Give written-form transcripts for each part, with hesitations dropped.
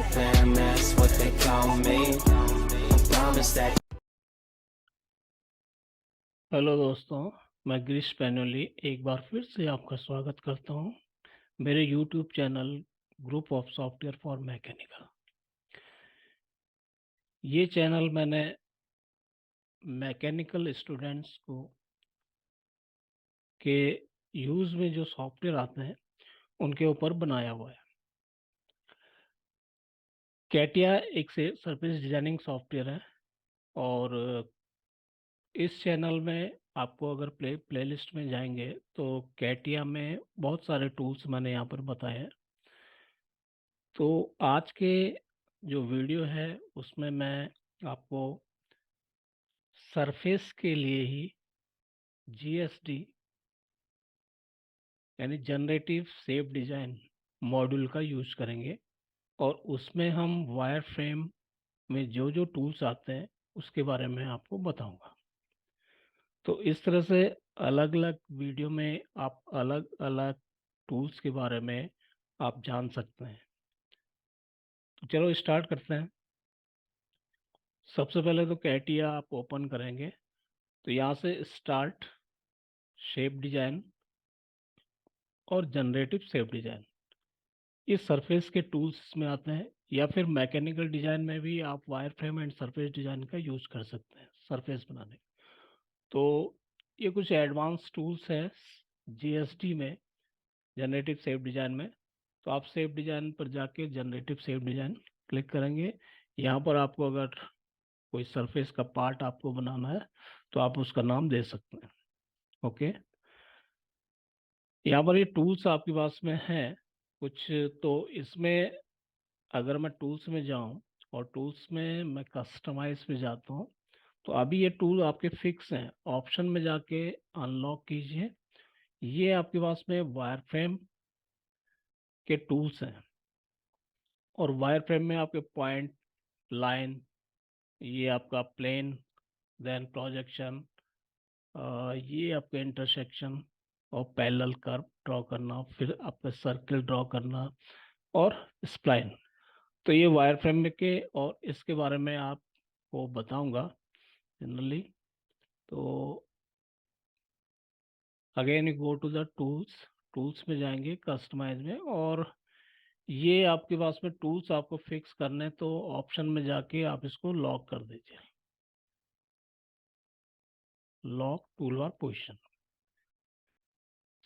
the fam, that's what they call me. I promise that. Hello दोस्तों, मैं गिरीश पैनोली एक बार फिर से आपका स्वागत करता हूं मेरे YouTube channel group of software for mechanical. ये चैनल मैंने मैकेनिकल स्टूडेंट्स को के यूज़ में जो सॉफ्टवेयर आते हैं उनके ऊपर बनाया हुआ है। कैटिया एक से सरफेस डिजाइनिंग सॉफ्टवेयर है और इस चैनल में आपको अगर प्लेलिस्ट में जाएंगे तो कैटिया में बहुत सारे टूल्स मैंने यहाँ पर बताए हैं। तो आज के जो वीडियो है उसमें मैं आपको सरफेस के लिए ही जीएसडी यानी जनरेटिव शेप डिजाइन मॉड्यूल का यूज करेंगे और उसमें हम वायर फ्रेम में जो जो टूल्स आते हैं उसके बारे में आपको बताऊंगा। तो इस तरह से अलग अलग वीडियो में आप अलग अलग टूल्स के बारे में आप जान सकते हैं। तो चलो स्टार्ट करते हैं। सबसे पहले तो कैटिया आप ओपन करेंगे तो यहाँ से स्टार्ट शेप डिजाइन और जनरेटिव शेप डिजाइन ये सरफेस के टूल्स में आते हैं, या फिर मैकेनिकल डिजाइन में भी आप wire frame and surface design का यूज कर सकते हैं सरफेस बनाने। तो ये कुछ एडवांस टूल्स है जीएसडी में, जनरेटिव शेप डिजाइन में। तो आप शेप डिजाइन पर जाके जनरेटिव शेप डिजाइन क्लिक करेंगे। यहाँ पर आपको अगर कोई सरफेस का पार्ट आपको बनाना है तो आप उसका नाम दे सकते हैं। ओके, यहाँ पर ये टूल्स आपके पास में है कुछ। तो इसमें अगर मैं टूल्स में जाऊं और टूल्स में मैं कस्टमाइज में जाता हूं तो अभी ये टूल आपके फिक्स हैं। ऑप्शन में जाके अनलॉक कीजिए। ये आपके पास में वायर फ्रेम के टूल्स हैं और वायर फ्रेम में आपके पॉइंट, लाइन, ये आपका प्लेन, देन प्रोजेक्शन, ये आपका इंटरसेक्शन और पैरेलल कर्व ड्रॉ करना, फिर आपका सर्कल ड्रॉ करना और स्प्लाइन। तो ये वायर फ्रेम के और इसके बारे में आपको बताऊंगा जनरली। तो again you go to the tools, tools में जाएंगे कस्टमाइज में, और ये आपके पास में टूल्स आपको फिक्स करने तो ऑप्शन में जाके आप इसको लॉक कर दीजिए, लॉक टूल बार पोजिशन।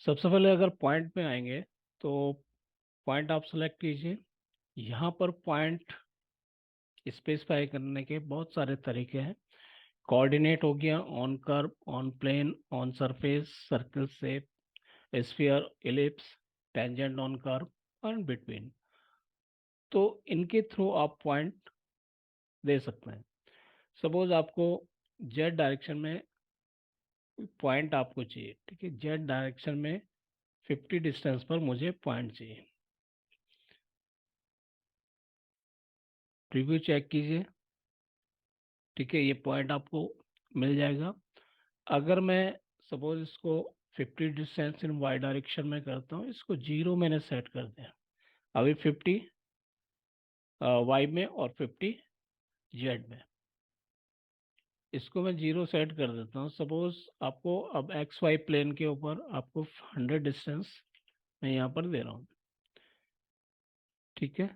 सबसे पहले अगर पॉइंट में आएंगे तो पॉइंट आप सेलेक्ट कीजिए। यहाँ पर पॉइंट स्पेसिफाई करने के बहुत सारे तरीके हैं। कोऑर्डिनेट हो गया, on curve, on plane, on surface, circle shape, sphere, ellipse, tangent on curve और बिटवीन। तो इनके थ्रू आप पॉइंट दे सकते हैं। सपोज आपको जेड डायरेक्शन में पॉइंट आपको चाहिए, ठीक है, जेड डायरेक्शन में 50 डिस्टेंस पर मुझे पॉइंट चाहिए। प्रीव्यू चेक कीजिए, ठीक है, ये पॉइंट आपको मिल जाएगा। अगर मैं सपोज इसको 50 डिस्टेंस इन वाई डायरेक्शन में करता हूँ, इसको 0 मैंने सेट कर दिया। अभी 50 वाई में और 50 जेड में, इसको मैं 0 सेट कर देता हूँ। सपोज आपको अब एक्स वाई प्लेन के ऊपर आपको 100 डिस्टेंस मैं यहाँ पर दे रहा हूँ, ठीक है।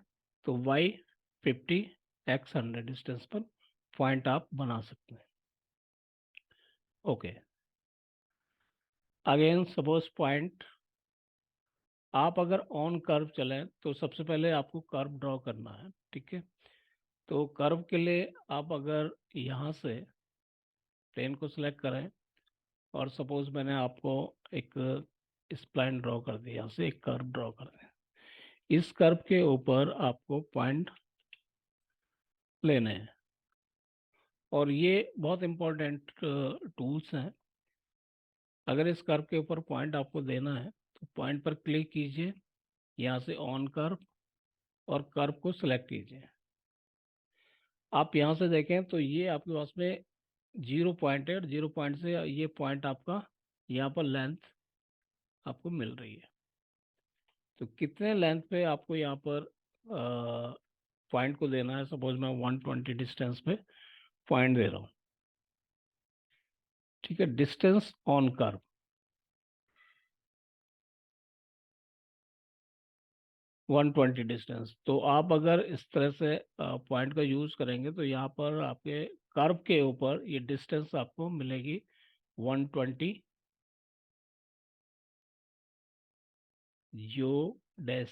तो वाई 50, एक्स 100 डिस्टेंस पर पॉइंट आप बना सकते हैं। ओके, अगेन सपोज पॉइंट आप अगर ऑन कर्व चलें तो सबसे पहले आपको कर्व ड्रॉ करना है, ठीक है। तो कर्व के लिए आप अगर यहाँ से प्लेन को सिलेक्ट करें और सपोज मैंने आपको एक स्प्लाइन ड्रॉ कर दिया, यहाँ से एक कर्व ड्रॉ कर दिया। इस कर्व के ऊपर आपको पॉइंट लेने हैं और ये बहुत इंपॉर्टेंट टूल्स हैं। अगर इस कर्व के ऊपर पॉइंट आपको देना है तो पॉइंट पर क्लिक कीजिए, यहाँ से ऑन कर्व और कर्व को सिलेक्ट कीजिए। आप यहाँ से देखें तो ये आपके पास में 0 पॉइंट है और 0 पॉइंट से ये पॉइंट आपका यहाँ पर लेंथ आपको मिल रही है। तो कितने लेंथ पे आपको यहाँ पर पॉइंट को देना है, सपोज मैं 120 डिस्टेंस पे पॉइंट दे रहा हूँ, ठीक है। Distance on curve, one twenty distance. तो आप अगर इस तरह से पॉइंट का यूज करेंगे तो यहाँ पर आपके कर्व के ऊपर ये डिस्टेंस आपको मिलेगी 120 यू डैश।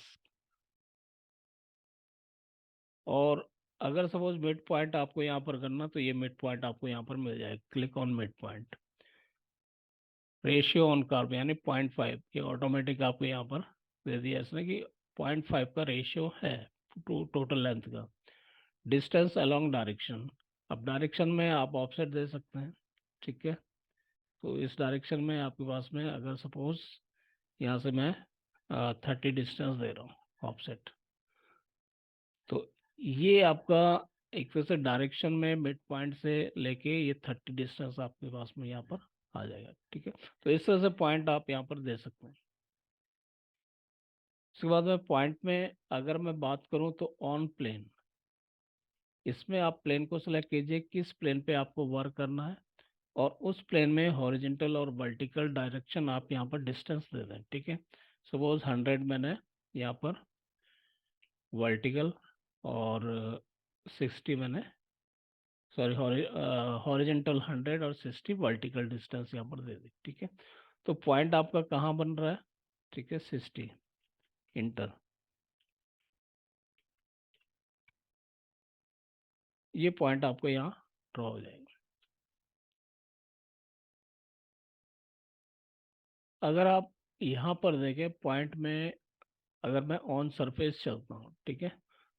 और अगर सपोज मिड पॉइंट आपको यहाँ पर करना तो ये मिड पॉइंट आपको यहाँ पर मिल जाएगा। Click on mid point. Ratio on curve यानी 0.5, ये ऑटोमेटिक आपको यहाँ पर दे दिया इसने कि 0.5 का रेशियो है टोटल लेंथ का। डिस्टेंस अलोंग डायरेक्शन, अब डायरेक्शन में आप ऑफसेट दे सकते हैं, ठीक है। तो इस डायरेक्शन में आपके पास में अगर सपोज यहाँ से मैं 30 डिस्टेंस दे रहा हूँ ऑफसेट, तो ये आपका एक तरह से डायरेक्शन में मिड पॉइंट से लेके ये 30 डिस्टेंस आपके पास में यहाँ पर आ जाएगा, ठीक है। तो इस तरह से पॉइंट आप यहाँ पर दे सकते हैं। उसके बाद में पॉइंट में अगर मैं बात करूँ तो ऑन प्लेन, इसमें आप प्लेन को सिलेक्ट कीजिए किस प्लेन पे आपको वर्क करना है, और उस प्लेन में हॉरिजेंटल और वर्टिकल डायरेक्शन आप यहाँ पर डिस्टेंस दे दें, ठीक है। सपोज 100 मैंने यहाँ पर वर्टिकल और 60 मैंने, सॉरी हॉरिजेंटल 100 और 60 वर्टिकल डिस्टेंस यहाँ पर दे दी, ठीक है। तो पॉइंट आपका कहाँ बन रहा है, ठीक है, 60 इंटर। ये पॉइंट आपको यहाँ ड्रॉ हो जाएगा। अगर आप यहाँ पर देखें पॉइंट में, अगर मैं ऑन सरफेस चलता हूँ, ठीक है,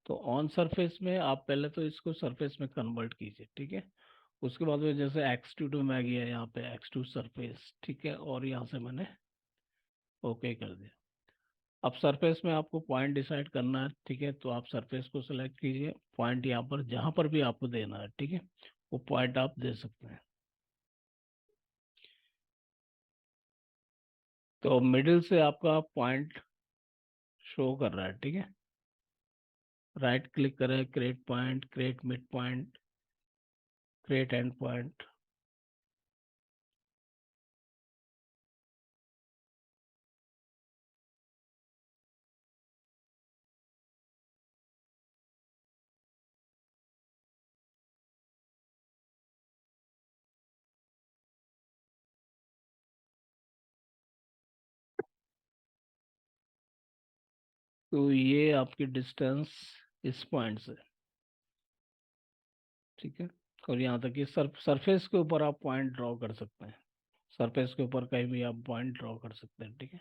तो ऑन सरफेस में आप पहले तो इसको सरफेस में कन्वर्ट कीजिए, ठीक है। उसके बाद में जैसे एक्सट्रूड में आ गया यहाँ पे एक्सट्रूड सरफेस, ठीक है, और यहाँ से मैंने ओके कर दिया। अब सरफेस में आपको पॉइंट डिसाइड करना है, ठीक है, तो आप सरफेस को सिलेक्ट कीजिए, पॉइंट यहाँ पर जहाँ पर भी आपको देना है, ठीक है, वो पॉइंट आप दे सकते हैं। तो मिडिल से आपका पॉइंट शो कर रहा है, ठीक है। राइट क्लिक करें, create point, create mid point, create and point. तो ये आपकी डिस्टेंस इस पॉइंट से, ठीक है। और यहाँ तक कि सरफेस के ऊपर आप पॉइंट ड्रॉ कर सकते हैं, सरफेस के ऊपर कहीं भी आप पॉइंट ड्रॉ कर सकते हैं, ठीक है।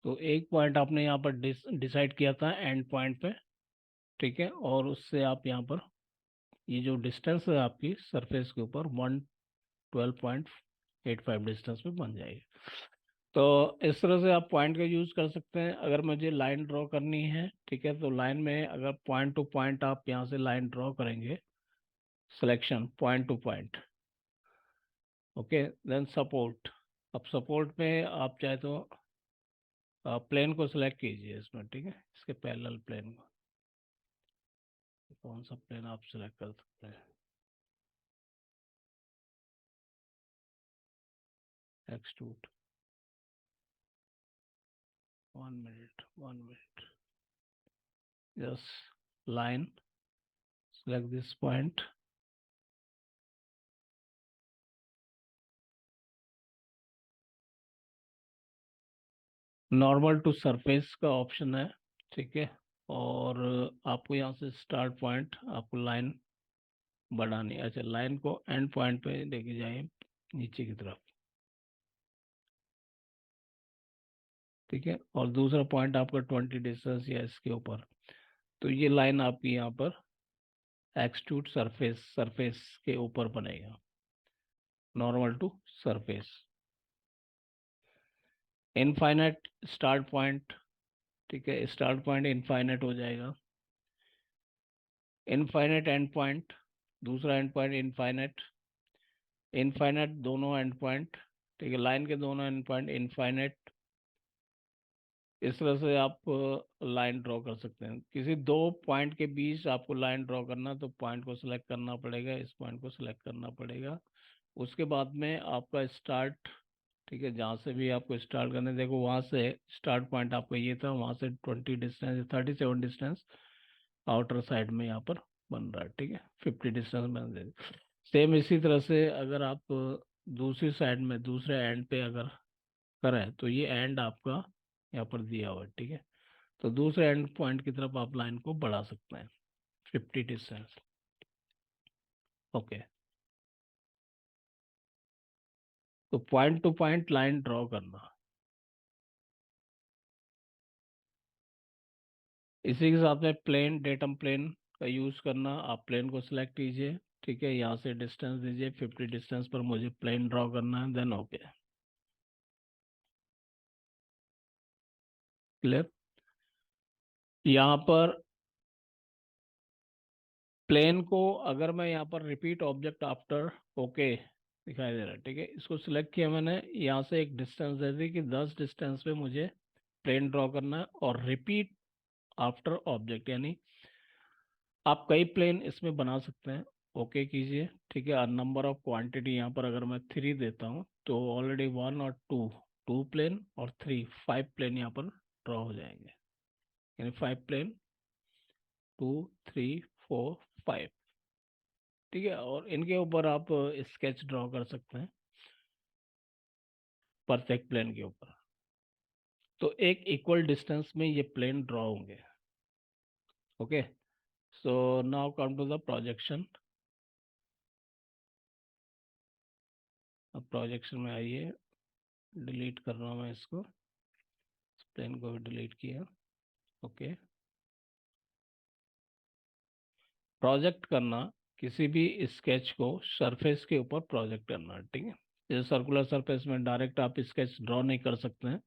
तो एक पॉइंट आपने यहाँ पर डिसाइड किया था एंड पॉइंट पे, ठीक है, और उससे आप यहाँ पर ये जो डिस्टेंस है आपकी सरफेस के ऊपर 112.85 डिस्टेंस पे बन जाएगी। तो इस तरह से आप पॉइंट का यूज कर सकते हैं। अगर मुझे लाइन ड्रॉ करनी है, ठीक है, तो लाइन में अगर पॉइंट टू पॉइंट आप यहाँ से लाइन ड्रॉ करेंगे, selection point to point, okay, then support. अब सपोर्ट में आप चाहे तो प्लेन को सिलेक्ट कीजिए इसमें, ठीक है, इसके पैरेलल प्लेन को, कौन सा प्लेन आप सिलेक्ट कर सकते हैं। Extrude, 1 minute, just line, select this point, normal to surface का ऑप्शन है, ठीक है। और आपको यहाँ से स्टार्ट पॉइंट आपको लाइन बढ़ानी है। अच्छा, लाइन को एंड पॉइंट पे लेके जाइए नीचे की तरफ, ठीक है, और दूसरा पॉइंट आपका 20 डिस्टेंस या इसके ऊपर। तो ये लाइन आपकी यहाँ पर एक्सट्रूड सरफेस, सरफेस के ऊपर बनेगा, normal to surface. Infinite start point, ठीक है, स्टार्ट पॉइंट इनफाइनाइट हो जाएगा। इनफाइनाइट एंड पॉइंट, दूसरा एंड पॉइंट इनफाइनाइट, इनफाइनाइट दोनों एंड पॉइंट, ठीक है, लाइन के दोनों एंड पॉइंट इनफाइनाइट, इस तरह से आप लाइन ड्रॉ कर सकते हैं। किसी दो पॉइंट के बीच आपको लाइन ड्रॉ करना, तो पॉइंट को सिलेक्ट करना पड़ेगा, इस पॉइंट को सिलेक्ट करना पड़ेगा। उसके बाद में आपका स्टार्ट, ठीक है, जहाँ से भी आपको स्टार्ट करना है, देखो वहाँ से स्टार्ट पॉइंट आपका ये था, वहाँ से 37 डिस्टेंस आउटर साइड में यहाँ पर बन रहा है, ठीक है, 50 डिस्टेंस बन दे। सेम इसी तरह से अगर आप दूसरी साइड में दूसरे एंड पे अगर करें, तो ये एंड आपका यहाँ पर दिया हुआ है, ठीक है। तो दूसरे एंड पॉइंट की तरफ आप लाइन को बढ़ा सकते हैं 50 डिस्टेंस। ओके, तो point to point line draw करना। इसी के साथ में प्लेन, डेटम प्लेन का यूज करना। आप प्लेन को सिलेक्ट कीजिए, ठीक है, यहाँ से डिस्टेंस दीजिए 50 डिस्टेंस पर मुझे प्लेन ड्रॉ करना है, देन ओके। क्लियर। यहाँ पर प्लेन को अगर मैं यहाँ पर रिपीट ऑब्जेक्ट आफ्टर ओके दिखाई दे रहा है, ठीक है, इसको सिलेक्ट किया मैंने, यहाँ से एक डिस्टेंस दे दी कि 10 डिस्टेंस पे मुझे प्लेन ड्रॉ करना है, और रिपीट आफ्टर ऑब्जेक्ट, यानी आप कई प्लेन इसमें बना सकते हैं। ओके कीजिए, ठीक है। नंबर ऑफ क्वांटिटी यहाँ पर अगर मैं 3 देता हूँ, तो ऑलरेडी 1 और 2, 2 प्लेन, और 3, 5 प्लेन यहाँ पर ड्रॉ हो जाएंगे, यानी 5 प्लेन, 2, 3, 4, 5, ठीक है। और इनके ऊपर आप स्केच ड्रॉ कर सकते हैं परफेक्ट प्लेन के ऊपर। तो एक इक्वल डिस्टेंस में ये प्लेन ड्रॉ होंगे। Okay, so now come to the projection. अब प्रोजेक्शन में आइए, डिलीट कर रहा हूँ मैं इसको, प्लेन को भी डिलीट किया। ओके, प्रोजेक्ट करना, किसी भी स्केच को सरफेस के ऊपर प्रोजेक्ट करना, ठीक है। जैसे सर्कुलर सरफेस में डायरेक्ट आप स्केच ड्रॉ नहीं कर सकते हैं,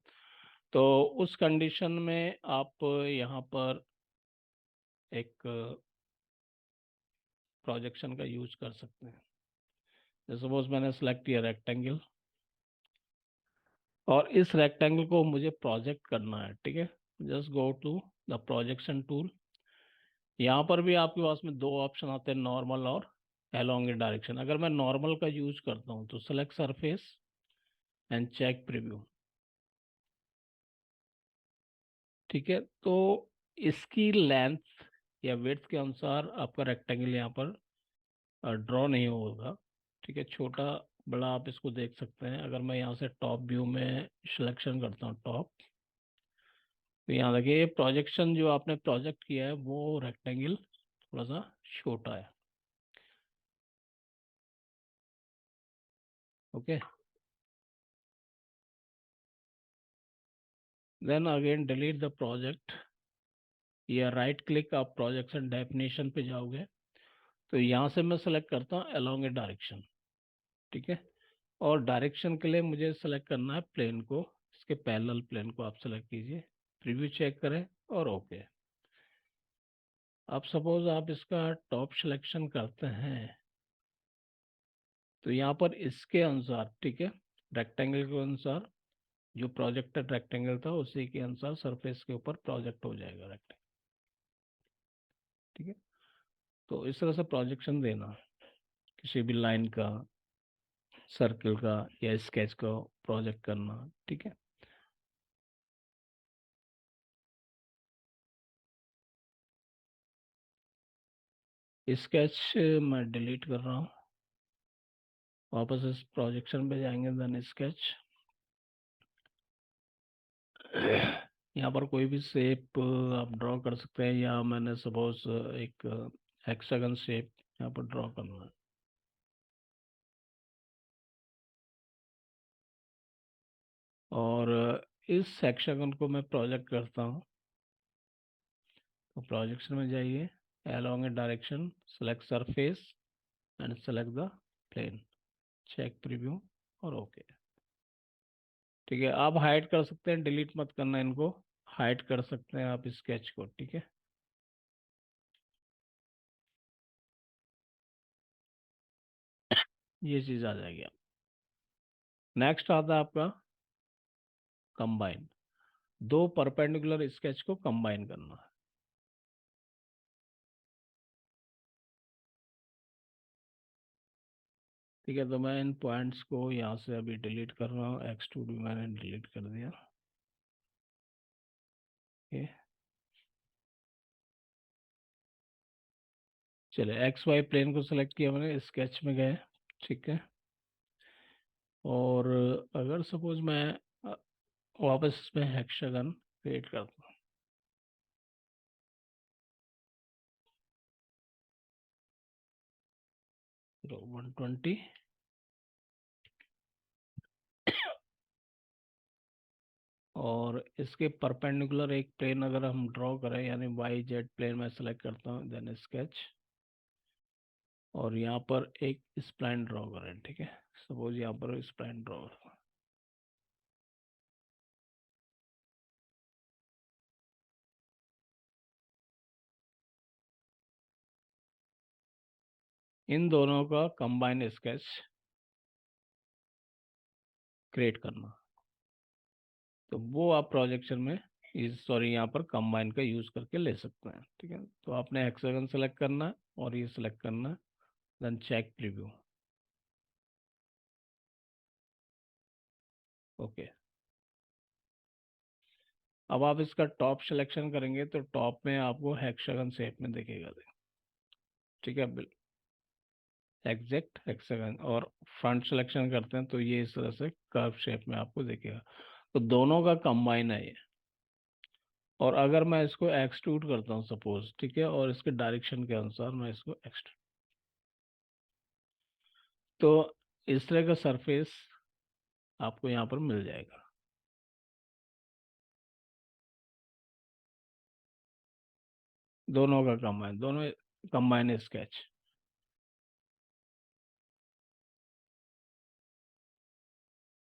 तो उस कंडीशन में आप यहाँ पर एक प्रोजेक्शन का यूज कर सकते हैं। जैसे सपोज मैंने सेलेक्ट किया रेक्टेंगल, और इस रेक्टेंगल को मुझे प्रोजेक्ट करना है, ठीक है। Just go to the projection tool. यहाँ पर भी आपके पास में दो ऑप्शन आते हैं, नॉर्मल और एलोंग डायरेक्शन। अगर मैं नॉर्मल का यूज करता हूँ, तो select surface and check preview, ठीक है। तो इसकी लेंथ या विड्थ के अनुसार आपका रेक्टेंगल यहाँ पर ड्रॉ नहीं होगा, ठीक है। छोटा बड़ा आप इसको देख सकते हैं। अगर मैं यहाँ से टॉप व्यू में सिलेक्शन करता हूँ टॉप, तो यहाँ देखिए ये प्रोजेक्शन जो आपने प्रोजेक्ट किया है वो रेक्टेंगल थोड़ा सा छोटा है। Okay, then again delete the project, या राइट क्लिक, आप प्रोजेक्शन डेफिनेशन पे जाओगे, तो यहाँ से मैं सेलेक्ट करता हूँ अलोंग ए डायरेक्शन, ठीक है। और डायरेक्शन के लिए मुझे सेलेक्ट करना है प्लेन को, इसके पैरेलल प्लेन को आप सेलेक्ट कीजिए, प्रीव्यू चेक करें, और ओके। अब सपोज आप इसका टॉप सिलेक्शन करते हैं, तो यहाँ पर इसके अनुसार, ठीक है, रेक्टेंगल के अनुसार, जो प्रोजेक्टेड रेक्टेंगल था उसी के अनुसार सरफेस के ऊपर प्रोजेक्ट हो जाएगा रेक्टेंगल, ठीक है। तो इस तरह से प्रोजेक्शन देना किसी भी लाइन का, सर्कल का, या स्केच को प्रोजेक्ट करना, ठीक है। स्केच मैं डिलीट कर रहा हूँ, वापस इस प्रोजेक्शन पे जाएंगे, देन स्केच। यहाँ पर कोई भी शेप आप ड्रॉ कर सकते हैं, या मैंने सपोज एक हेक्सागन शेप यहाँ पर ड्रॉ करना है। और इस हेक्सागन को मैं प्रोजेक्ट करता हूँ, तो प्रोजेक्शन में जाइए, along a direction, select surface and select the plane, check preview, और ओके, ठीक है। आप हाइड कर सकते हैं, डिलीट मत करना इनको, हाइड कर सकते हैं आप स्केच को, ठीक है। ये चीज आ जाएगी। नेक्स्ट आता है आपका कंबाइन। दो परपेंडिकुलर स्केच को कंबाइन करना है। ठीक है, तो मैं इन पॉइंट्स को यहाँ से अभी डिलीट कर रहा हूँ। एक्सट्रूड भी मैंने डिलीट कर दिया। ओके, चले एक्स वाई प्लेन को सिलेक्ट किया मैंने, स्केच में गए। ठीक है, और अगर सपोज मैं वापस इसमें हेक्सागन क्रिएट करता हूँ, तो 120, और इसके परपेंडिकुलर एक प्लेन अगर हम ड्रॉ करें, यानी वाई जेड प्लेन में सेलेक्ट करता हूँ, देन स्केच, और यहाँ पर एक स्प्लाइन ड्रॉ करें। ठीक है, सपोज यहाँ पर स्प्लाइन ड्रॉ करता हूँ। इन दोनों का कंबाइन स्केच क्रिएट करना, तो वो आप प्रोजेक्शन में इस सॉरी यहाँ पर कंबाइन का यूज करके ले सकते हैं। ठीक है, तो आपने हेक्सागन सेलेक्ट करना है और ये सेलेक्ट करना है, देन चेक प्रीव्यू। ओके, अब आप इसका टॉप सिलेक्शन करेंगे तो टॉप में आपको हेक्सागन शेप में दिखेगा। ठीक है, एग्जैक्ट हेक्सागन, और फ्रंट सिलेक्शन करते हैं तो ये इस तरह से कर्व शेप में आपको दिखेगा। तो दोनों का कंबाइन है ये। और अगर मैं इसको एक्सट्रूड करता हूँ सपोज, ठीक है, और इसके डायरेक्शन के अनुसार मैं इसको एक्सट्रूड, तो इस तरह का सरफेस आपको यहाँ पर मिल जाएगा। दोनों का कंबाइन, दोनों combine sketch.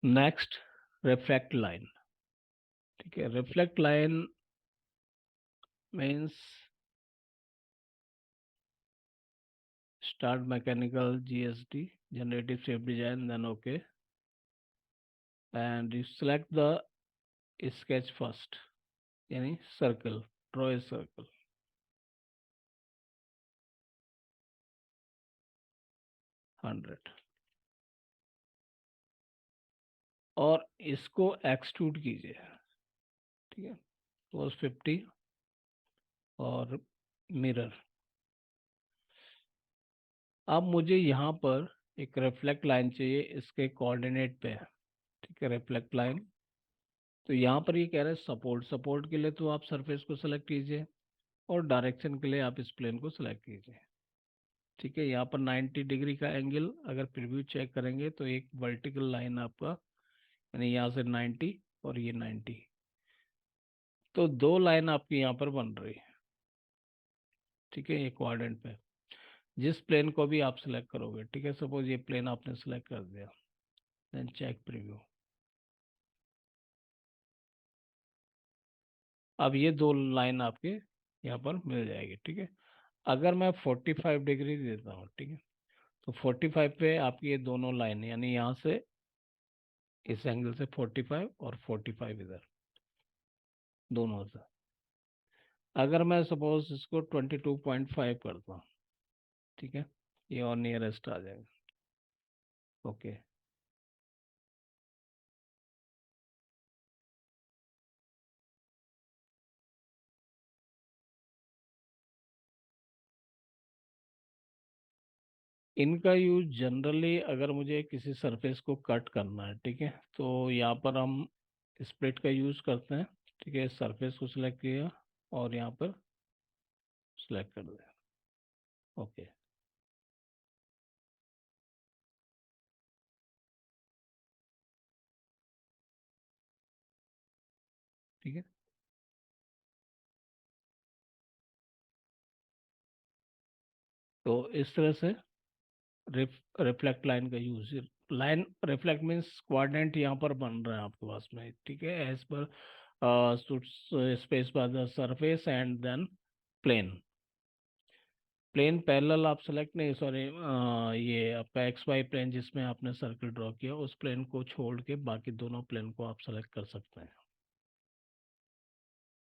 Next, reflect line. ठीक है, reflect line means start mechanical GSD, generative shape design, then okay, and you select the sketch first, यानी सर्कल, ड्रॉ ए सर्कल 100, और इसको एक्सट्रूड कीजिए। ठीक है, cos 50, और मिरर। अब मुझे यहाँ पर एक रिफ्लेक्ट लाइन चाहिए इसके कोऑर्डिनेट पे। ठीक है, रिफ्लेक्ट लाइन, तो यहाँ पर ये कह रहा है सपोर्ट, सपोर्ट के लिए तो आप सरफेस को सेलेक्ट कीजिए, और डायरेक्शन के लिए आप इस प्लेन को सेलेक्ट कीजिए। ठीक है, यहाँ पर 90 डिग्री का एंगल, अगर प्रीव्यू चेक करेंगे तो एक वर्टिकल लाइन आपका, यानी यहाँ से 90 और ये 90, तो दो लाइन आपकी यहाँ पर बन रही है। ठीक है, ये कोऑर्डिनेट पे जिस प्लेन को भी आप सेलेक्ट करोगे। ठीक है, सपोज ये प्लेन आपने सेलेक्ट कर दिया, देन चेक प्रीव्यू। अब ये दो लाइन आपके यहाँ पर मिल जाएगी। ठीक है, अगर मैं 45 डिग्री देता हूँ, ठीक है, तो 45 पे आपकी ये दोनों लाइन, यानी यहाँ से इस एंगल से 45 और 45 इधर, दोनों से। अगर मैं सपोज इसको 22.5 करता हूँ, ठीक है, ये और नियरेस्ट आ जाएगा। ओके, इनका यूज जनरली अगर मुझे किसी सरफेस को कट करना है, ठीक है, तो यहाँ पर हम स्प्लिट का यूज करते हैं। ठीक है, सरफेस को सिलेक्ट किया और यहाँ पर सिलेक्ट कर दिया। ओके, ठीक है, तो इस तरह से रिफ्लेक्ट लाइन का use, line reflect means coordinate यहाँ पर बन रहा है आपके पास में। ठीक है, एज पर space by the surface and then plane. Plane parallel आप सेलेक्ट नहीं, सॉरी, ये आपका एक्स वाई प्लेन जिसमें आपने सर्कल ड्रॉ किया, उस प्लेन को छोड़ के बाकी दोनों प्लेन को आप सेलेक्ट कर सकते हैं।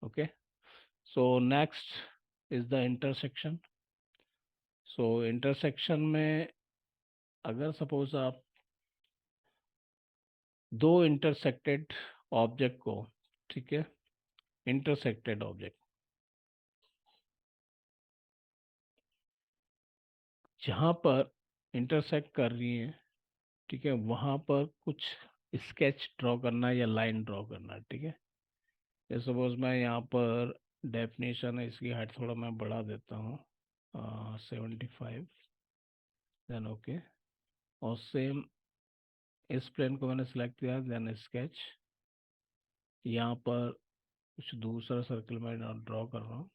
Okay, so next is the intersection. So intersection में अगर सपोज आप दो इंटरसेक्टेड ऑब्जेक्ट को, ठीक है, इंटरसेक्टेड ऑब्जेक्ट जहाँ पर इंटरसेक्ट कर रही है, ठीक है, वहाँ पर कुछ स्केच ड्रॉ करना है या लाइन ड्रॉ करना है, ठीक है। जैसे सपोज मैं यहाँ पर डेफिनेशन है, इसकी हाइट थोड़ा मैं बढ़ा देता हूँ 75, देन ओके। और सेम इस प्लेन को मैंने सेलेक्ट किया, देन स्केच। यहाँ पर कुछ दूसरा सर्कल मैं ड्रॉ कर रहा हूँ,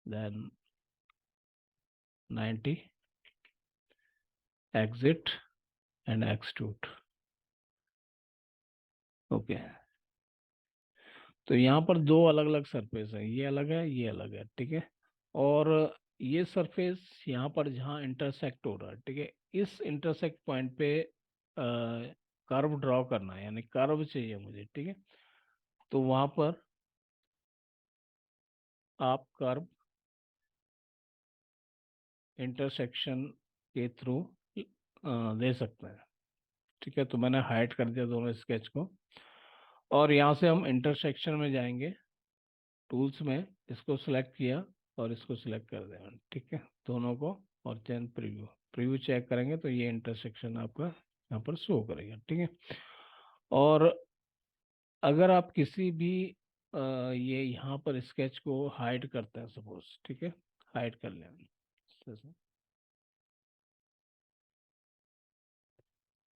then 90, exit and extrude. Okay, तो यहाँ पर दो अलग अलग सरफेस है, ये अलग है, ये अलग है, ठीक है। और ये सरफेस यहाँ पर जहाँ इंटरसेक्ट हो रहा है, ठीक है, इस इंटरसेक्ट पॉइंट पे कर्व ड्रॉ करना है, यानी कर्व चाहिए मुझे, ठीक है। तो वहाँ पर आप कर्व इंटरसेक्शन के थ्रू दे सकते हैं, ठीक है। तो मैंने हाइड कर दिया दोनों स्केच को, और यहाँ से हम इंटरसेक्शन में जाएंगे, टूल्स में इसको सिलेक्ट किया और इसको सिलेक्ट कर देना, ठीक है, दोनों को। और चेंज प्रीव्यू, प्रीव्यू चेक करेंगे तो ये इंटरसेक्शन आपका यहाँ पर शो करेगा, ठीक है। और अगर आप किसी भी ये यहाँ पर स्केच को हाइड करते हैं सपोज, ठीक है, हाइड कर लें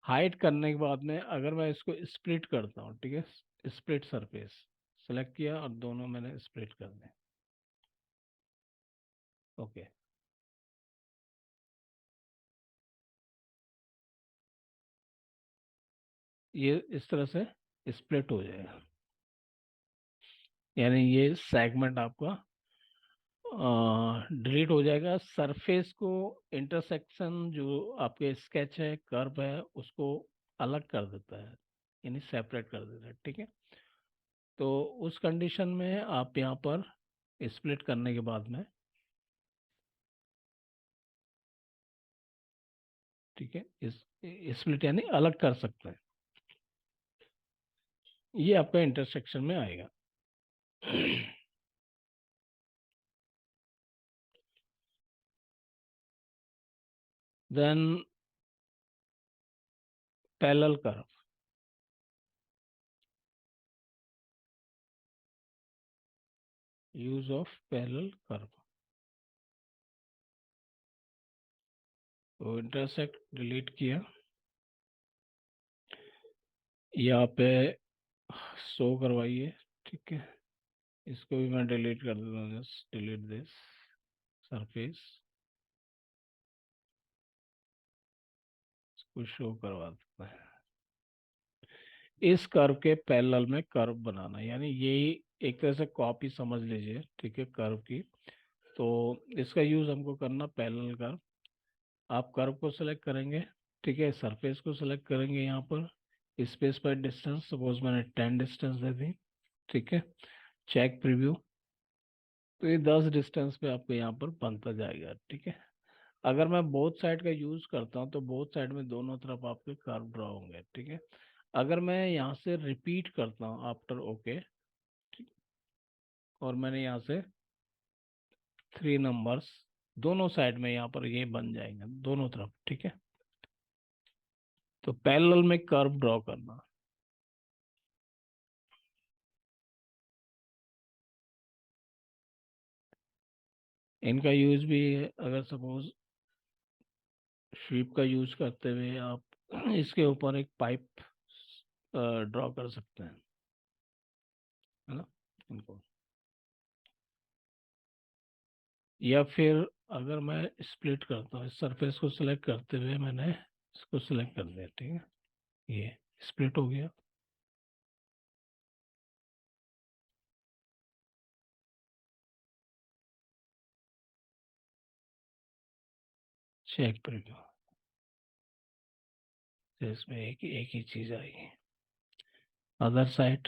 हाइड करने के बाद में अगर मैं इसको स्प्लिट करता हूँ, ठीक है, स्प्लिट सरफेस सेलेक्ट किया और दोनों मैंने स्प्लिट कर दिए, ओके। ये इस तरह से स्प्लिट हो जाएगा, यानी ये सेगमेंट आपका डिलीट हो जाएगा। सरफेस को इंटरसेक्शन जो आपके स्केच है, कर्व है, उसको अलग कर देता है, यानी सेपरेट कर देता है, ठीक है। तो उस कंडीशन में आप यहाँ पर स्प्लिट करने के बाद में, ठीक है, इस स्प्लिट यानी अलग कर सकते हैं, ये आपका इंटरसेक्शन में आएगा। Then parallel curve, use of parallel curve. तो इंटरसेक्ट डिलीट किया, यहाँ पे शो करवाइए, ठीक है, इसको भी मैं डिलीट कर देता हूँ, जस्ट डिलीट दिस सरफेस, इसको शो करवा देता है। इस कर्व के पैरेलल में कर्व बनाना, यानी यही एक तरह से कॉपी समझ लीजिए, ठीक है, कर्व की। तो इसका यूज हमको करना पैरेलल कर्व। आप कर्व को सिलेक्ट करेंगे, ठीक है, सरफेस को सिलेक्ट करेंगे, यहाँ पर स्पेस पर डिस्टेंस सपोज मैंने 10 डिस्टेंस दे दी, ठीक है, चेक प्रीव्यू। तो ये 10 डिस्टेंस पे आपको यहाँ पर बनता जाएगा, ठीक है। अगर मैं बोथ साइड का यूज करता हूँ तो बोथ साइड में दोनों तरफ आपके कर्व ड्रॉ होंगे, ठीक है। अगर मैं यहाँ से रिपीट करता हूँ आफ्टर ओके, और मैंने यहाँ से 3 नंबर्स दोनों साइड में यहाँ पर ये बन जाएंगे दोनों तरफ, ठीक है। तो पैरेलल में कर्व ड्रॉ करना, इनका यूज भी अगर सपोज स्वीप का यूज करते हुए आप इसके ऊपर एक पाइप ड्रॉ कर सकते हैं, है ना, इनको। या फिर अगर मैं स्प्लिट करता हूँ, इस सरफेस को सिलेक्ट करते हुए मैंने इसको सिलेक्ट कर दिया, ठीक है, ये स्प्लिट हो गया। चेक प्रीव्यू, तो इसमें एक एक ही चीज आई। अदर साइड,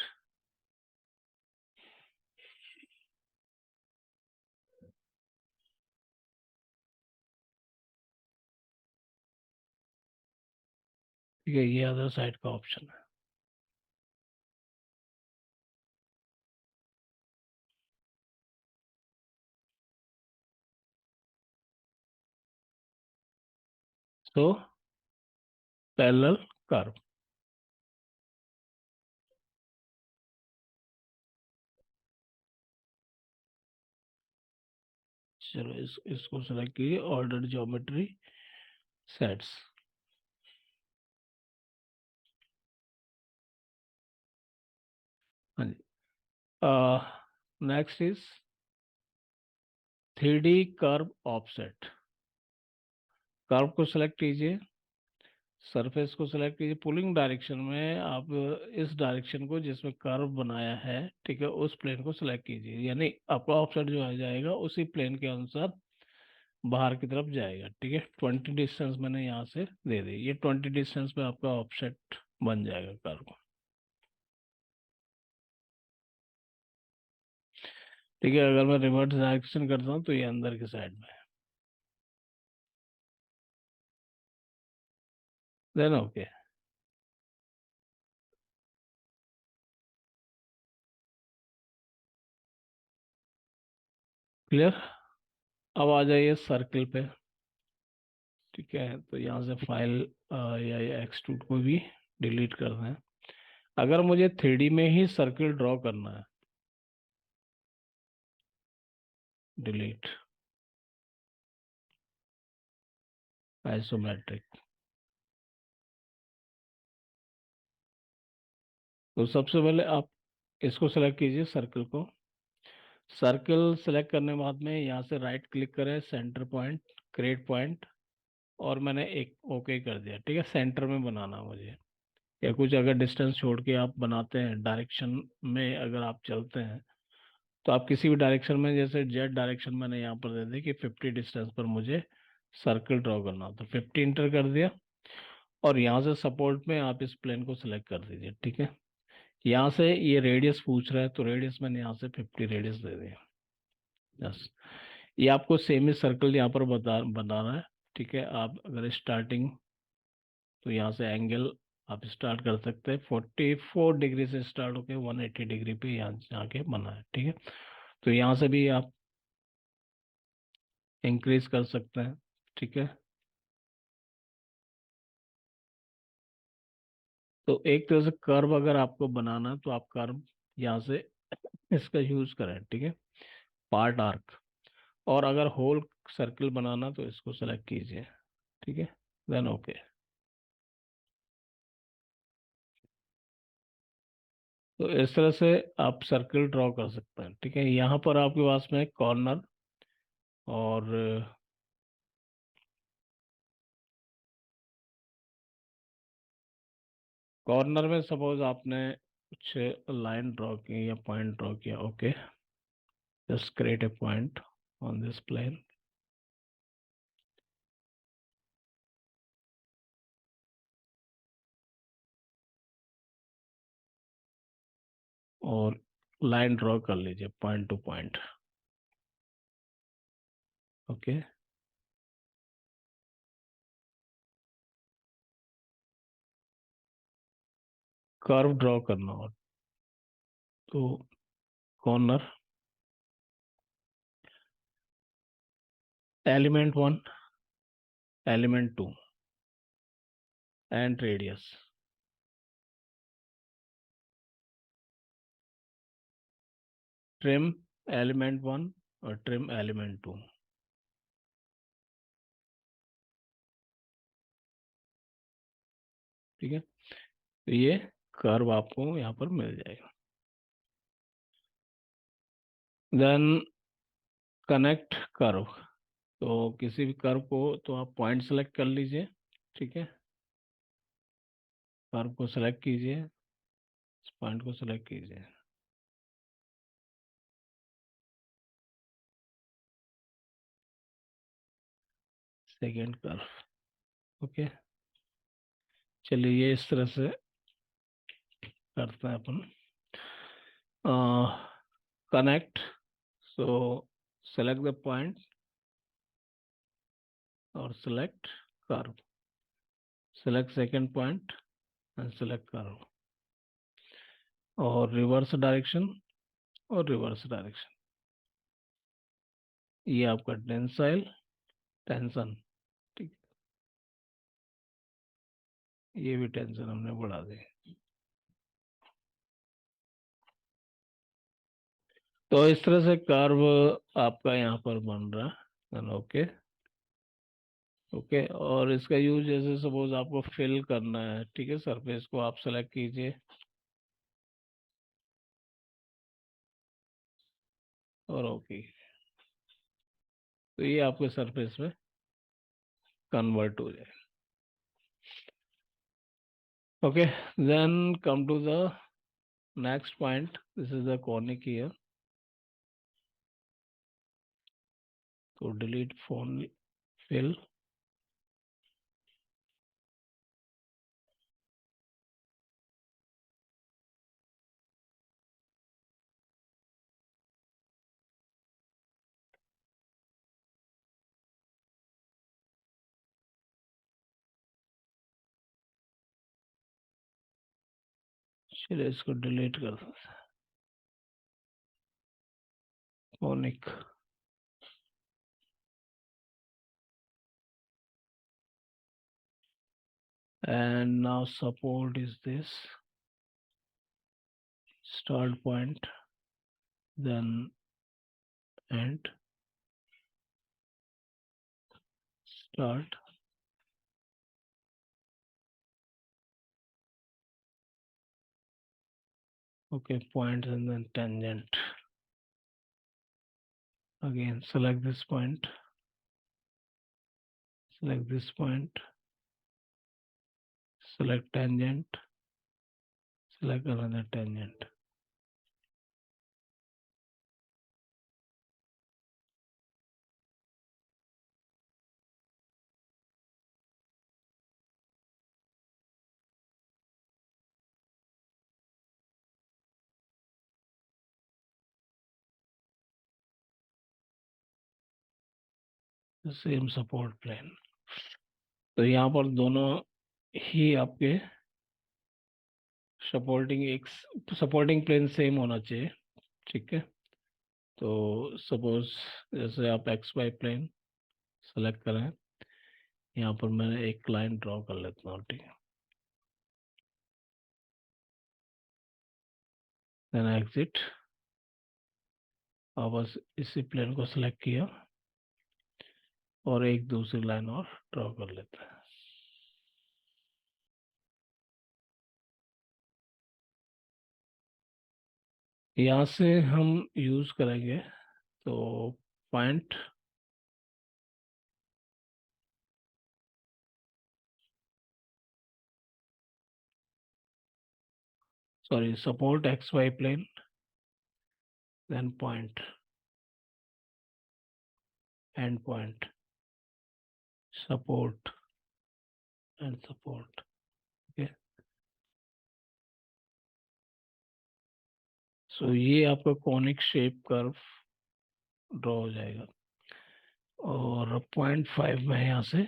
ठीक है, ये अदर साइड का ऑप्शन है। तो पैरेलल कर्व, चलो इसको सेलेक्ट कीजिए, ऑर्डर ज्योमेट्री सेट्स। हाँ जी, next is 3D curve offset. Curve को सेलेक्ट कीजिए, सरफेस को सेलेक्ट कीजिए, पुलिंग डायरेक्शन में आप इस डायरेक्शन को जिसमें कर्व बनाया है, ठीक है, उस प्लेन को सेलेक्ट कीजिए, यानी आपका ऑफसेट जो आ जाएगा उसी प्लेन के अनुसार बाहर की तरफ जाएगा। ठीक है, 20 डिस्टेंस मैंने यहाँ से दे दी, ये 20 डिस्टेंस पे आपका ऑफसेट बन जाएगा कर्व। ठीक है, अगर मैं रिवर्स डायरेक्शन करता हूँ तो ये अंदर की साइड में है। Then okay, clear. अब आ जाइए सर्किल पे। ठीक है, तो यहाँ से फाइल या एक्सट्रूड को भी डिलीट कर दें। अगर मुझे 3D में ही सर्किल ड्रॉ करना है, डिलीट, आइसोमेट्रिक, तो सबसे पहले आप इसको सेलेक्ट कीजिए, सर्किल को। सर्किल सेलेक्ट करने के बाद में यहाँ से राइट क्लिक करें, सेंटर पॉइंट, क्रिएट पॉइंट, और मैंने एक ओके कर दिया। ठीक है, सेंटर में बनाना है मुझे, या कुछ अगर डिस्टेंस छोड़ के आप बनाते हैं, डायरेक्शन में अगर आप चलते हैं तो आप किसी भी डायरेक्शन में, जैसे जेड डायरेक्शन मैंने यहाँ पर दे दी कि 50 डिस्टेंस पर मुझे सर्कल ड्रॉ करना, तो 50 इंटर कर दिया। और यहाँ से सपोर्ट में आप इस प्लेन को सिलेक्ट कर दीजिए। ठीक है, यहाँ से ये रेडियस पूछ रहा है, तो रेडियस मैंने यहाँ से 50 रेडियस दे दिया। यस, ये आपको सेम ही सर्कल यहाँ पर बनाना है। ठीक है, आप अगर स्टार्टिंग, तो यहाँ से एंगल आप स्टार्ट कर सकते हैं, 44 डिग्री से स्टार्ट होकर 180 डिग्री पे यहाँ जाके बना है। ठीक है, तो यहाँ से भी आप इंक्रीज कर सकते हैं। ठीक है, तो एक तरह से कर्व अगर आपको बनाना है तो आप कर्व यहाँ से इसका यूज करें। ठीक है, पार्ट आर्क। और अगर होल सर्कल बनाना तो इसको सेलेक्ट कीजिए। ठीक है, देन ओके। तो इस तरह से आप सर्कल ड्रॉ कर सकते हैं। ठीक है, यहाँ पर आपके पास में कॉर्नर, और कॉर्नर में सपोज आपने कुछ लाइन ड्रॉ की या पॉइंट ड्रॉ किया, okay, just create a point on this plane, और लाइन ड्रॉ कर लीजिए point to point. Okay, curve draw करना हो तो corner, element one, element two, and radius. Trim element one और ट्रिम एलिमेंट टू। ठीक है, तो ये कर्व आपको यहाँ पर मिल जाएगा। देन कनेक्ट कर्व, तो किसी भी कर्व को तो आप पॉइंट सेलेक्ट कर लीजिए। ठीक है, कर्व को सेलेक्ट कीजिए, इस पॉइंट को सेलेक्ट कीजिए, सेकेंड कर्व। ओके, चलिए ये इस तरह से करते हैं अपन connect. So select the point or select curve. Select second point and select curve. और reverse direction और reverse direction. ये आपका टेंसाइल टेंशन, ठीक, ये भी टेंशन हमने बढ़ा दी। तो इस तरह से कर्व आपका यहाँ पर बन रहा है। Okay okay. और इसका यूज जैसे सपोज आपको फिल करना है, ठीक है, सरफेस को आप सेलेक्ट कीजिए और ओके, तो ये आपके सरफेस में कन्वर्ट हो जाए। Okay, then come to the next point. This is the conic here, तो डिलीट फोन फिल, चलिए इसको डिलीट कर दो। Conic and now support is this start point, then end, start, okay, point and then tangent. Again select this point, select this point, select tangent, select another tangent. The same support plane. तो यहाँ पर दोनों ही आपके supporting plane same होना चाहिए, ठीक है। तो सपोज जैसे आप एक्स वाई प्लेन सेलेक्ट करें, यहाँ पर मैं एक लाइन ड्रॉ कर लेता हूँ, ठीक है। देन एग्जिट, वापस इसी प्लेन को सिलेक्ट किया और एक दूसरी लाइन और ड्रॉ कर लेते हैं। यहाँ से हम यूज करेंगे तो point, sorry, support X Y plane, then point, and point, support and support, okay. So ये आपका कॉनिक शेप कर्व ड्रॉ हो जाएगा। और 0.5 में यहाँ से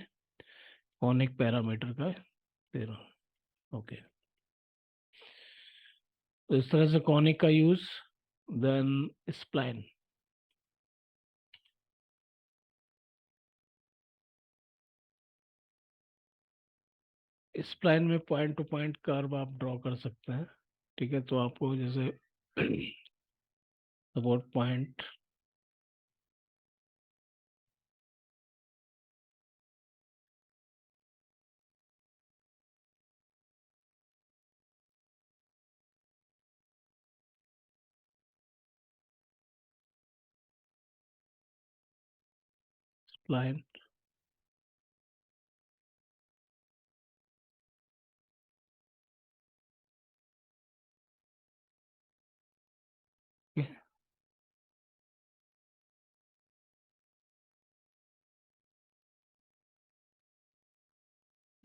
कॉनिक पैरामीटर का दे रहा हूँ, ओके। तो इस तरह से कॉनिक का यूज। देन स्प्लाइन, स्प्लाइन में पॉइंट टू पॉइंट कर्व आप ड्रॉ कर सकते हैं, ठीक है। तो आपको जैसे support point, spline,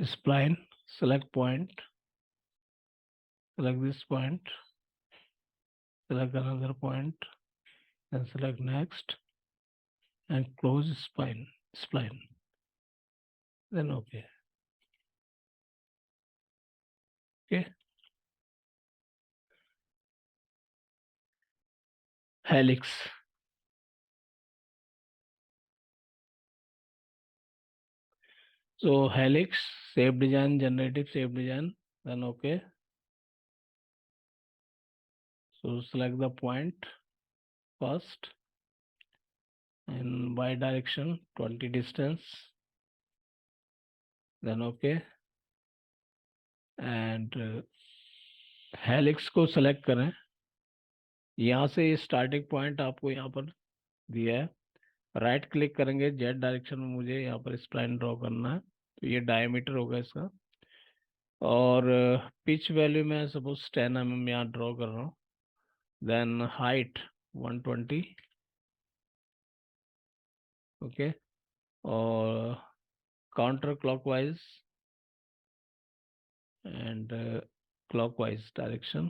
spline, select point, select this point, select another point, and select next, and close spline. Then okay. Okay. Helix. So helix, shape design, generative shape design, then okay. So select the point first in y direction 20 distance, then okay. And helix को select करें, यहाँ से starting point आपको यहाँ पर दिया है, right click करेंगे, जेड डायरेक्शन में मुझे यहाँ पर स्प्लाइन ड्रॉ करना है, तो ये डायमीटर होगा इसका, और पिच वैल्यू में सपोज 10 mm यहाँ ड्रॉ कर रहा हूँ, देन हाइट 120, ओके, और counter clockwise and clockwise direction,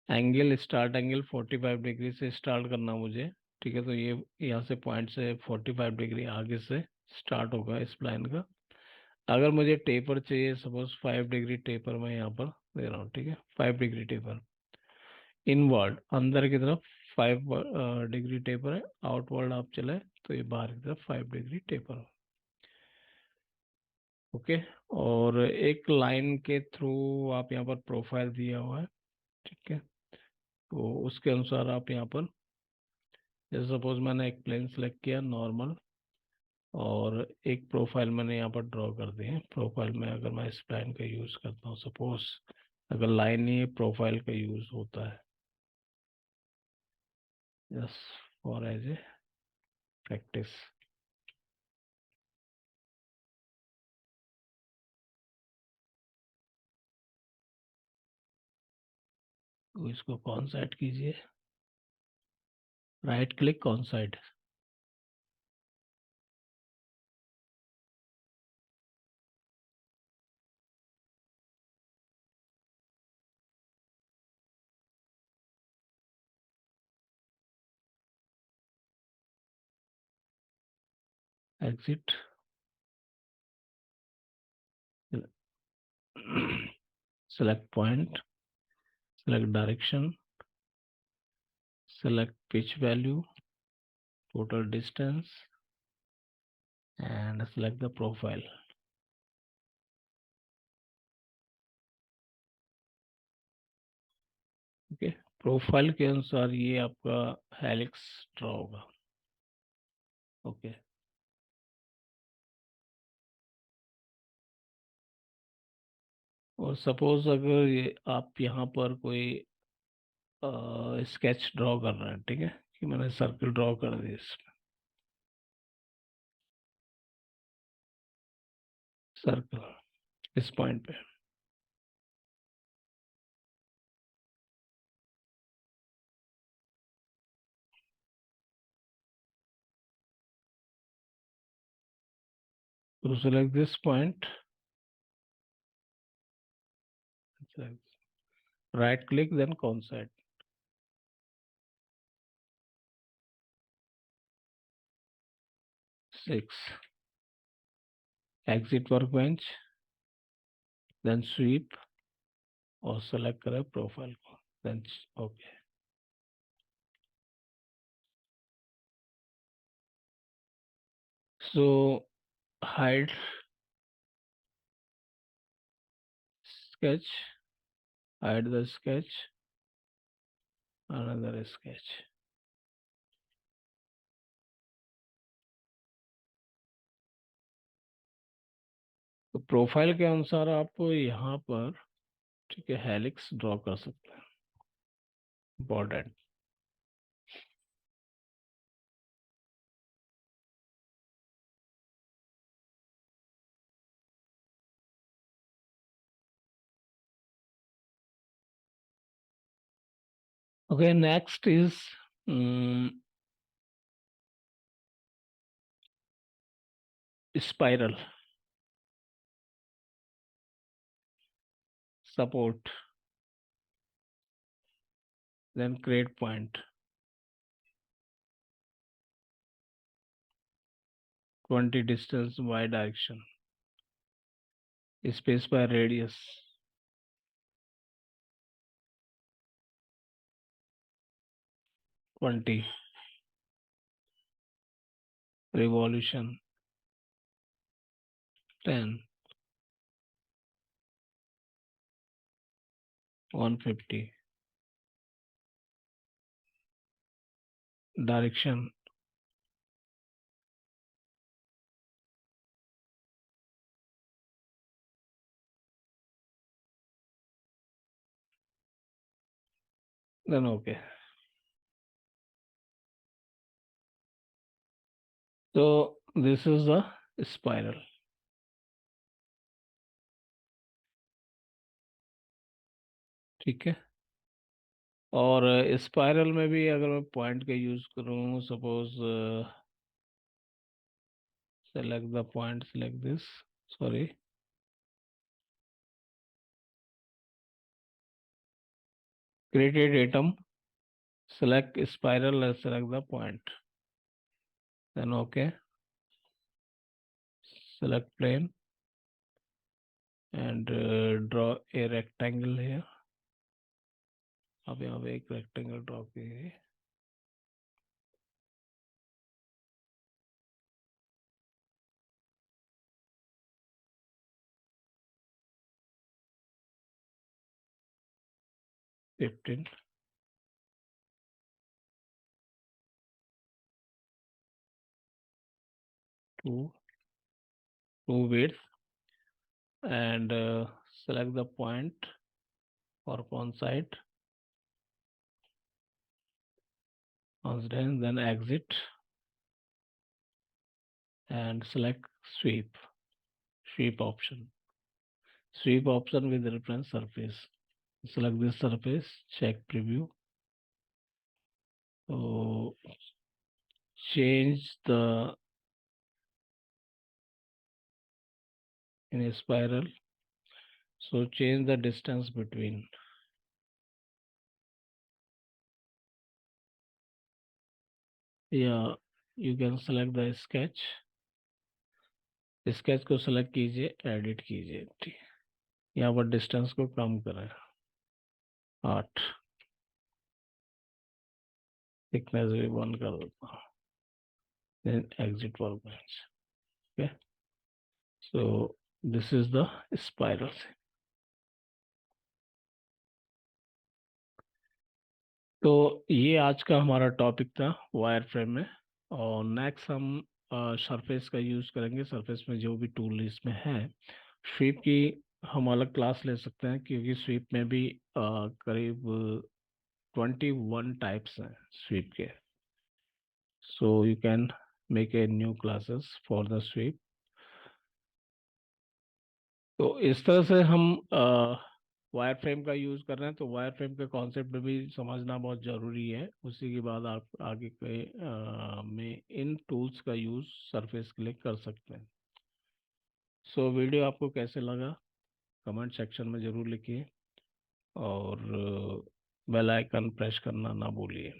angle start angle 45 degree से स्टार्ट करना मुझे, ठीक है, तो ये यहाँ से पॉइंट से 45 डिग्री आगे से स्टार्ट होगा इस प्लान का। अगर मुझे टेपर चाहिए, सपोज 5 डिग्री टेपर मैं यहाँ पर दे रहा हूँ, ठीक है, 5 डिग्री टेपर, इनवर्ड अंदर की तरफ 5 डिग्री टेपर है, आउटवर्ड आप चले तो ये बाहर की तरफ 5 डिग्री टेपर है, ओके। और एक लाइन के थ्रू आप यहाँ पर प्रोफाइल दिया हुआ है, ठीक है, तो उसके अनुसार आप यहाँ पर, जैसे सपोज मैंने एक प्लेन सेलेक्ट किया नॉर्मल, और एक प्रोफाइल मैंने यहाँ पर ड्रॉ कर दी है, प्रोफाइल में अगर मैं इस प्लान का यूज़ करता हूँ, सपोज अगर लाइन नहीं है, प्रोफाइल का यूज़ होता है, just for as a practice. तो इसको कौन साइड कीजिए, राइट क्लिक कौन side, exit, select point, select direction, select pitch value, total distance, and select the profile, okay. Profile के अनुसार ये आपका हेलिक्स ड्रॉ होगा, ओके। और सपोज अगर ये आप यहाँ पर कोई स्केच ड्रॉ कर रहे हैं, ठीक है, कि मैंने सर्कल ड्रॉ कर दिया इसमें, सर्कल इस पॉइंट पे, तो select this point, right click, then coincide, 6, exit workbench, then sweep, और select करें प्रोफाइल को, then okay। So hide sketch, hide the sketch, another sketch, तो प्रोफाइल के अनुसार आप यहाँ पर, ठीक है, हेलिक्स ड्रॉ कर सकते हैं, important. Okay, next is spiral. support, then create point, 20 distance y direction, space by radius, 20, revolution 10, 150, direction, then okay. So this is the spiral. ठीक है, और स्पाइरल में भी अगर मैं पॉइंट का यूज करूं, suppose select the points like this, sorry, created atom, select spiral and select the point, then okay, select plane and draw a rectangle here. अब यहाँ पे एक rectangle draw कीजिए, $15, 2 width, and select the point for one side, then exit and select sweep option with reference surface. Select this surface, check preview. So change the in a spiral. So change the distance between. Yeah, you can select the sketch. Sketch को select कीजिए, edit कीजिए, ठीक, यहाँ पर distance को कम करें 8, thickness भी बंद कर देता हूँ, then exit workbench. Okay, so this is the spiral. तो ये आज का हमारा टॉपिक था वायर फ्रेम में, और नेक्स्ट हम सरफेस का यूज करेंगे। सरफेस में जो भी टूल इसमें है, स्वीप की हम अलग क्लास ले सकते हैं, क्योंकि स्वीप में भी करीब 21 टाइप्स हैं स्वीप के। So you can make a new classes for the SVEEP. तो इस तरह से हम वायर फ्रेम का यूज कर रहे हैं, तो वायर फ्रेम के कॉन्सेप्ट भी समझना बहुत जरूरी है। उसी के बाद आप आगे के में इन टूल्स का यूज सरफेस के लिए कर सकते हैं। सो वीडियो आपको कैसे लगा कमेंट सेक्शन में जरूर लिखिए, और बेल आइकन प्रेस करना ना भूलिए।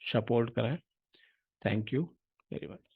सपोर्ट करें। Thank you very much.